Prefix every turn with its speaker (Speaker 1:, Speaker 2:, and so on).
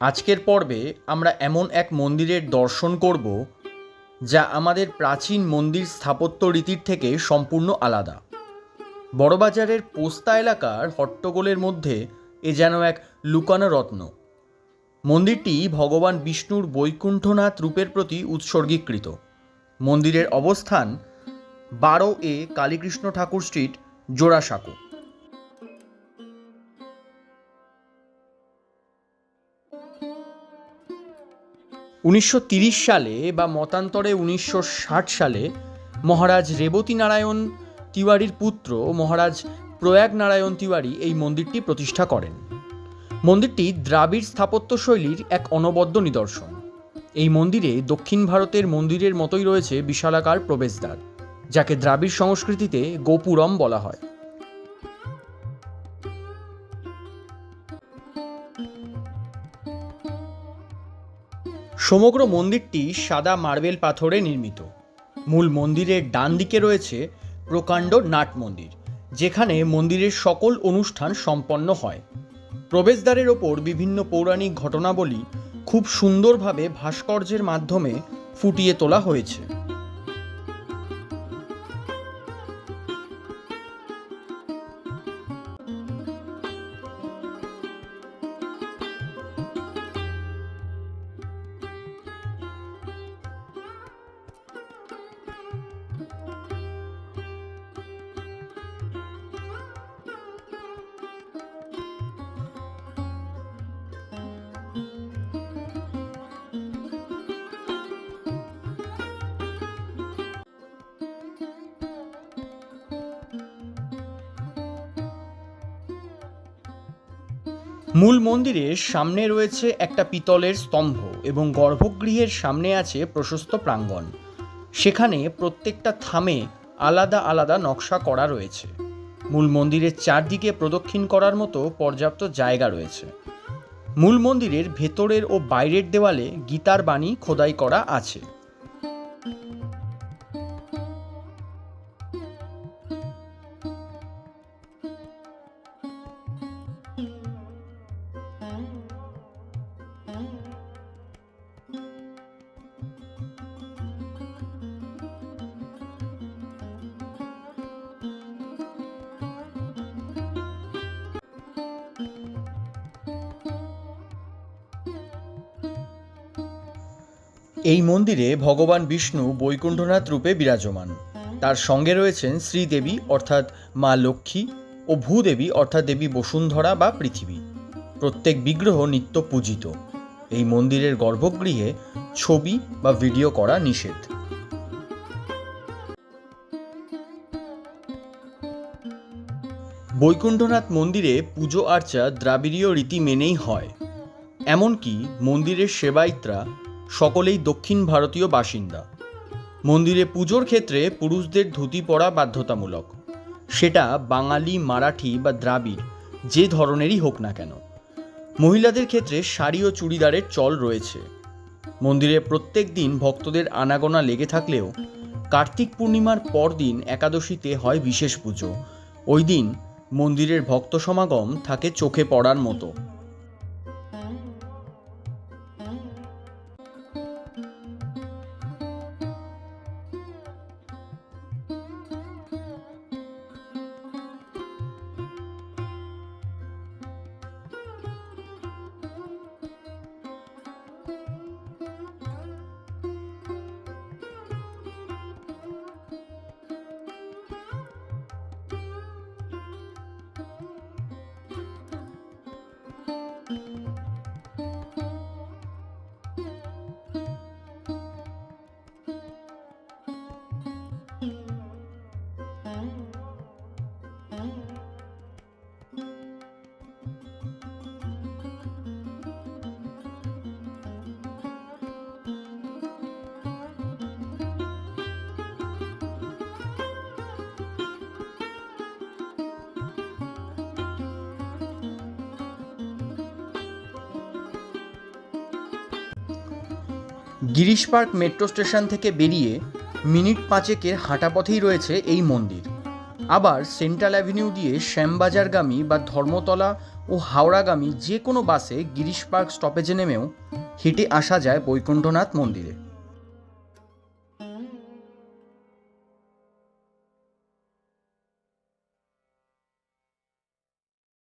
Speaker 1: আজকের পর্বে আমরা এমন এক মন্দিরের দর্শন করব যা আমাদের প্রাচীন মন্দির স্থাপত্য রীতির থেকে সম্পূর্ণ আলাদা। বড়বাজারের পোস্তা এলাকার হট্টগোলের মধ্যে এ যেন এক লুকানো রত্ন। মন্দিরটি ভগবান বিষ্ণুর বৈকুণ্ঠনাথ রূপের প্রতি উৎসর্গীকৃত। মন্দিরের অবস্থান 12A কালীকৃষ্ণ ঠাকুর স্ট্রিট, জোড়াসাঁকো। উনিশশো সালে বা মতান্তরে 1960 সালে মহারাজ রেবতী নারায়ণ তিওয়ারির পুত্র মহারাজ প্রয়াগ নারায়ণ তিওয়ারি এই মন্দিরটি প্রতিষ্ঠা করেন। মন্দিরটি দ্রাবিড় স্থাপত্যশৈলীর এক অনবদ্য নিদর্শন। এই মন্দিরে দক্ষিণ ভারতের মন্দিরের মতোই রয়েছে বিশালাকার প্রবেশদ্বার, যাকে দ্রাবিড় সংস্কৃতিতে গোপুরম বলা হয়। সমগ্র মন্দিরটি সাদা মার্বেল পাথরে নির্মিত। মূল মন্দিরের ডান দিকে রয়েছে প্রকাণ্ড নাট মন্দির, যেখানে মন্দিরের সকল অনুষ্ঠান সম্পন্ন হয়। প্রবেশদ্বারের ওপর বিভিন্ন পৌরাণিক ঘটনাবলী খুব সুন্দরভাবে ভাস্কর্যের মাধ্যমে ফুটিয়ে তোলা হয়েছে। মূল মন্দিরের সামনে রয়েছে একটা পিতলের স্তম্ভ এবং গর্ভগৃহের সামনে আছে প্রশস্ত প্রাঙ্গণ। সেখানে প্রত্যেকটা থামে আলাদা আলাদা নকশা করা রয়েছে। মূল মন্দিরের চারদিকে প্রদক্ষিণ করার মতো পর্যাপ্ত জায়গা রয়েছে। মূল মন্দিরের ভেতরের ও বাইরের দেওয়ালে গীতার বাণী খোদাই করা আছে। এই মন্দিরে ভগবান বিষ্ণু বৈকুণ্ঠনাথ রূপে বিরাজমান। তার সঙ্গে রয়েছেন শ্রীদেবী অর্থাৎ মা লক্ষ্মী ও ভূদেবী অর্থাৎ দেবী বসুন্ধরা বা পৃথিবী। প্রত্যেক বিগ্রহ নিত্য পূজিত। এই মন্দিরের গর্ভগৃহে ছবি বা ভিডিও করা নিষেধ। বৈকুণ্ঠনাথ মন্দিরে পুজো আর্চা দ্রাবিড়ীয় রীতি মেনেই হয়। এমনকি মন্দিরের সেবায়িতরা সকলেই দক্ষিণ ভারতীয় বাসিন্দা। মন্দিরে পুজোর ক্ষেত্রে পুরুষদের ধুতি পরা বাধ্যতামূলক, সেটা বাঙালি, মারাঠি বা দ্রাবিড় যে ধরনেরই হোক না কেন। মহিলাদের ক্ষেত্রে শাড়ি ও চুড়িদারের চল রয়েছে। মন্দিরে প্রত্যেক দিন ভক্তদের আনাগোনা লেগে থাকলেও কার্তিক পূর্ণিমার পরদিন একাদশীতে হয় বিশেষ পুজো। ওই দিন মন্দিরের ভক্ত সমাগম থাকে চোখে পড়ার মতো। গিরিশ পার্ক মেট্রো স্টেশন থেকে বেরিয়ে মিনিট 5 হাঁটা পথেই রয়েছে এই মন্দির। আবার সেন্ট্রাল অ্যাভিনিউ দিয়ে শ্যামবাজারগামী বা ধর্মতলা ও হাওড়াগামী যে কোনো বাসে গিরিশ পার্ক স্টপেজে নেমেও হেঁটে আসা যায় বৈকুণ্ঠনাথ মন্দিরে।